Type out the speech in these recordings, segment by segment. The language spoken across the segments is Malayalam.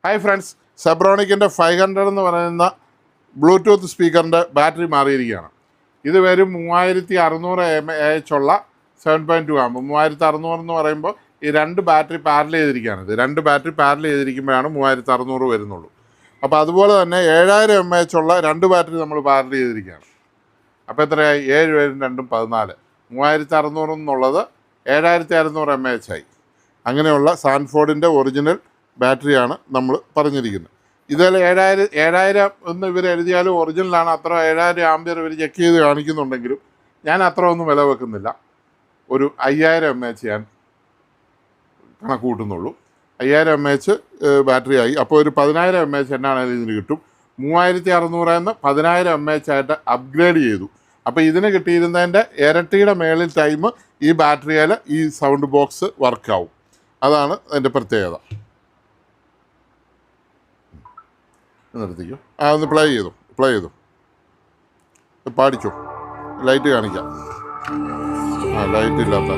ഹായ് ഫ്രണ്ട്സ്, സെബ്രോണിക്കിൻ്റെ 500 എന്ന് പറയുന്ന ബ്ലൂടൂത്ത് സ്പീക്കറിൻ്റെ ബാറ്ററി മാറിയിരിക്കുകയാണ്. ഇത് വരും 3600 mAh ഉള്ള 7.2 ആകും. 3600 എന്ന് പറയുമ്പോൾ ഈ രണ്ട് ബാറ്ററി പാരൽ ചെയ്തിരിക്കുകയാണ്. ഇത് രണ്ട് ബാറ്ററി പാരൽ ചെയ്തിരിക്കുമ്പോഴാണ് 3600 വരുന്നുള്ളൂ. അപ്പോൾ അതുപോലെ തന്നെ 7000 mAh ഉള്ള രണ്ട് ബാറ്ററി നമ്മൾ പാരൽ ചെയ്തിരിക്കുകയാണ്. അപ്പോൾ എത്രയായി? 7 പേരും 2 14. 3600 എന്നുള്ളത് 7600 mAh ആയി. അങ്ങനെയുള്ള സാൻഫോർഡിൻ്റെ ഒറിജിനൽ ബാറ്ററിയാണ് നമ്മൾ പറഞ്ഞിരിക്കുന്നത്. ഇതിൽ 7000 എന്ന് ഇവർ എഴുതിയാലും ഒറിജിനലാണ്. അത്ര 7000 ആംപിയർ ഇവർ ചെക്ക് ചെയ്ത് കാണിക്കുന്നുണ്ടെങ്കിലും ഞാൻ അത്ര ഒന്നും വില വെക്കുന്നില്ല. ഒരു 5000 mAh ഞാൻ കണക്ക് കൂട്ടുന്നുള്ളൂ. 5000 mAh ബാറ്ററി ആയി. അപ്പോൾ ഒരു 10000 mAh എന്നാണെങ്കിലും ഇതിന് കിട്ടും. 3600 എന്ന് 10000 mAh ആയിട്ട് അപ്ഗ്രേഡ് ചെയ്തു. അപ്പോൾ ഇതിന് കിട്ടിയിരുന്നതിൻ്റെ ഇരട്ടിയുടെ മേളിൽ ടൈം ഈ ബാറ്ററിയിൽ ഈ സൗണ്ട് ബോക്സ് വർക്കാവും. അതാണ് അതിൻ്റെ പ്രത്യേകത. നിർത്തിക്കോ, ഒന്ന് പ്ലേ ചെയ്തു പാടിച്ചോ. ലൈറ്റ് കാണിക്കാം. ലൈറ്റ് ഇല്ലാത്ത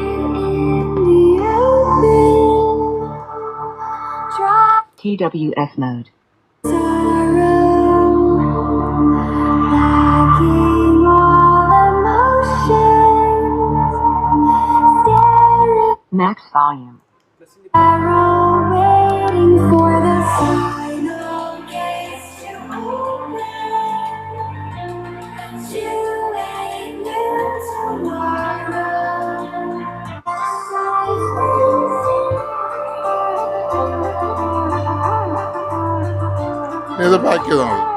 TWF mode. Max volume. ഇത് പാക്ക് ചെയ്താൽ മതി.